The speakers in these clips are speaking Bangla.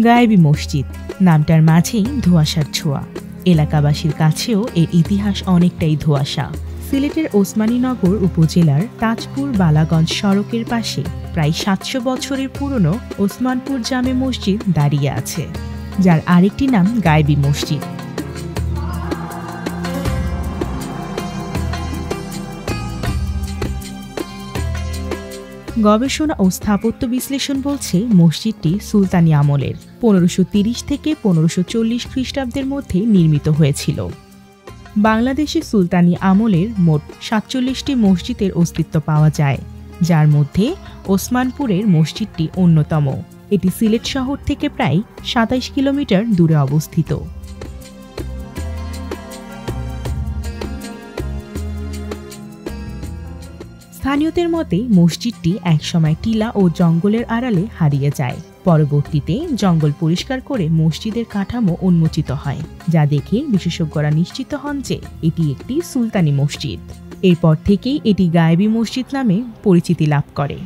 গায়েবী মসজিদ নামটার মাঝেই ধোঁয়াশার ছোঁয়া। এলাকাবাসীর কাছেও এর ইতিহাস অনেকটাই ধোঁয়াশা। সিলেটের ওসমানীনগর উপজেলার তাজপুর বালাগঞ্জ সড়কের পাশে প্রায় ৭০০ বছরের পুরনো ওসমানপুর জামে মসজিদ দাঁড়িয়ে আছে, যার আরেকটি নাম গায়েবী মসজিদ। গবেষণা ও স্থাপত্য বিশ্লেষণ বলছে মসজিদটি সুলতানি আমলের ১৫৩০ থেকে ১৫৪০ খ্রিস্টাব্দের মধ্যে নির্মিত হয়েছিল। বাংলাদেশে সুলতানি আমলের মোট ৪৭টি মসজিদের অস্তিত্ব পাওয়া যায়, যার মধ্যে ওসমানপুরের মসজিদটি অন্যতম। এটি সিলেট শহর থেকে প্রায় ২৭ কিলোমিটার দূরে অবস্থিত। স্থানীয়দের মতে মসজিদটি একসময় টিলা ও জঙ্গলের আড়ালে হারিয়ে যায়। পরবর্তীতে জঙ্গল পরিষ্কার করে মসজিদের কাঠামো উন্মোচিত হয়, যা দেখে বিশেষজ্ঞরা নিশ্চিত হন যে এটি একটি সুলতানি মসজিদ। এরপর থেকেই এটি গায়েবী মসজিদ নামে পরিচিতি লাভ করে।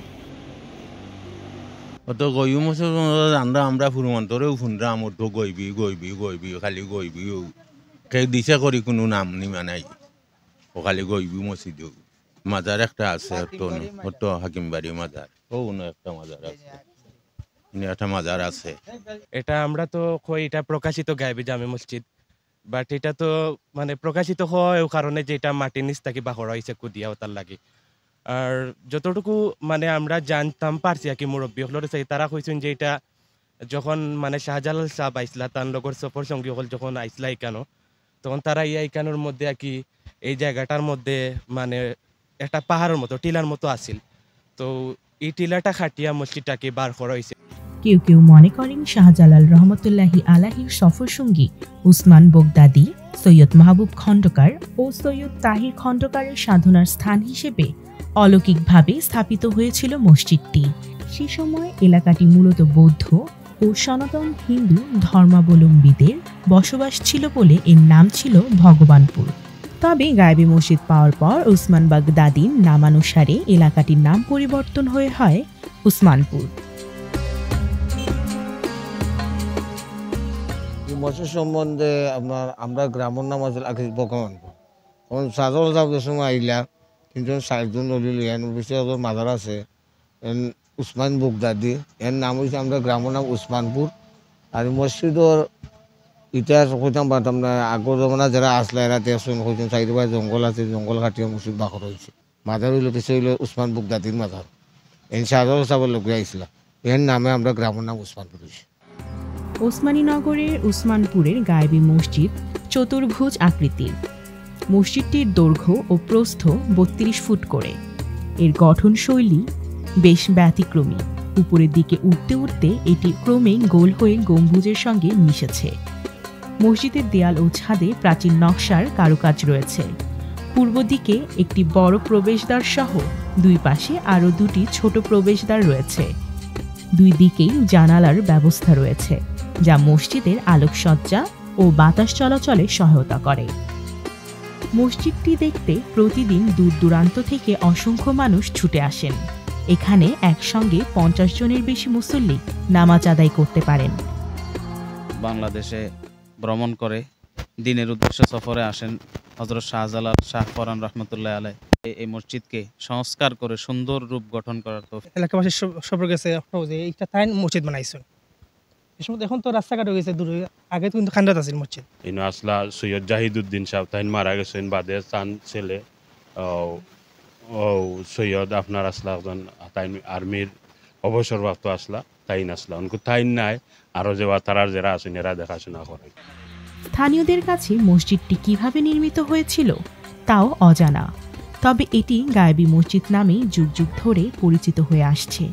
আমরা ফুরমন্তরেও ফুনরা আমার তো গইবি গইবি গইবি খালি গইবি কেউ দিশা করি কোনো নাম নিমা নাই, ও খালি গইবি মসজিদ। মাজার একটা আছে তো হাকিমবাড়ি মাজার, ও একটা মাজার আছে, একটা মাজার আছে। এটা আমরা তো কই এটা প্রকাশিত গায়েবী জামে মসজিদ, বাট এটা তো মানে প্রকাশিত হয় ও কারণে যে এটা মাটির নিচ থেকে বাহর হয়েছে কুদিয়া তার লাগে। আর যতটুকু মানে আমরা জানতাম পারছি আর কি মুরব্বী হল তারা কইছেন যে এটা যখন মানে শাহজালাল সাহেব আইসলা তার লগর সফর সঙ্গী হল যখন আইসলা ইকানো, তখন তারা ইকানোর মধ্যে আর কি এই জায়গাটার মধ্যে মানে একটা পাহাড়ের মতো টিলার মতো আসিল, তো এই টিলাটা খাটিয়া মসজিদটাকে বার করা হয়েছে। কেউ কেউ মনে করেন শাহজালাল রহমতুল্লাহি আলাহির সফর সঙ্গী উসমান বগদাদি, সৈয়দ মাহবুব খন্দকার ও সৈয়দ তাহির খন্দকারের সাধনার স্থান হিসেবে অলৌকিকভাবে স্থাপিত হয়েছিল মসজিদটি। সে সময় এলাকাটি মূলত বৌদ্ধ ও সনাতন হিন্দু ধর্মাবলম্বীদের বসবাস ছিল বলে এর নাম ছিল ভগবানপুর। তবে গায়েবী মসজিদ পাওয়ার পর উসমান বাগদাদির নামানুসারে এলাকাটির নাম পরিবর্তন হয়ে হয় উসমানপুর। মসজিদ সম্বন্ধে আমরা গ্রামের নাম আছে আগে ভগবানপুর। তখন সাধারণ যাওয়ার সময় আইলা তিনজন চারজন নলিল বেশি মাজার আছে উসমান বগদাদি, এর নাম হয়েছে আমরা গ্রামের নাম উসমানপুর। আর মসজিদর ইতিহাস কইতাম পারতাম না, আগর জমানা যারা আসলে এরা দেখছেন কইতেন চাইতে পারে জঙ্গল আছে, জঙ্গল কাটিয়ে মসজিদ বাকর হয়েছে। মাজার হইল পিছিয়ে হইল উসমান বগদাদির মাজার, এই সাধারণ চাবার লোক আইসলা, এর নামে আমরা গ্রামের নাম উসমানপুর হয়েছে। ওসমানীনগরের উসমানপুরের গায়েবী মসজিদ চতুর্ভুজ আকৃতির। মসজিদটির দৈর্ঘ্য ও প্রস্থ ৩২ ফুট করে। এর গঠনশৈলী বেশ ব্যতিক্রমী। উপরের দিকে উঠতে উঠতে এটি ক্রমে গোল হয়ে গম্বুজের সঙ্গে মিশেছে। মসজিদের দেয়াল ও ছাদে প্রাচীন নকশার কারুকাজ রয়েছে। পূর্ব দিকে একটি বড় প্রবেশদ্বার সহ দুই পাশে আরও দুটি ছোট প্রবেশদ্বার রয়েছে। দুই দিকেই জানালার ব্যবস্থা রয়েছে, যা মসজিদের আলোকসজ্জা ও বাতাস চলাচলে সহায়তা করে। মসজিদটি দেখতে প্রতিদিন দূর দূরান্ত থেকে অসংখ্য মানুষ ছুটে আসেন। এখানে একসঙ্গে ৫০ জনের বেশি মুসল্লি নামাজ আদায় করতে পারেন। বাংলাদেশে ভ্রমণ করে দিনের উদ্দেশ্যে সফরে আসেন হযরত শাহজালাল শাহ ফরান রহমতুল্লাহ আলাইহি এই মসজিদকে সংস্কার করে সুন্দর রূপ গঠন করার তো এলাকাবাসী সবার কাছে যে এইটা তাই মসজিদ বানাইছেন। এই সময় এখন তো রাস্তাঘাট হয়ে গেছে দূরে, আগে কিন্তু খান্ডাত আছিল মসজিদ। ইনো আসলা সৈয়দ জাহিদুদ্দিন সাহেব তাই মারা গেছেন, বাদে চান ছেলে ও সৈয়দ আপনার আসলা তাই আর্মির অবসরপ্রাপ্ত আসলা তাই আসলা উনকু তাই নাই আরো যে তারার যারা আছেন এরা দেখাশোনা করে। স্থানীয়দের কাছে মসজিদটি কিভাবে নির্মিত হয়েছিল তাও অজানা, তবে এটি গায়েবী মসজিদ নামেই যুগ যুগ ধরে পরিচিত হয়ে আসছে।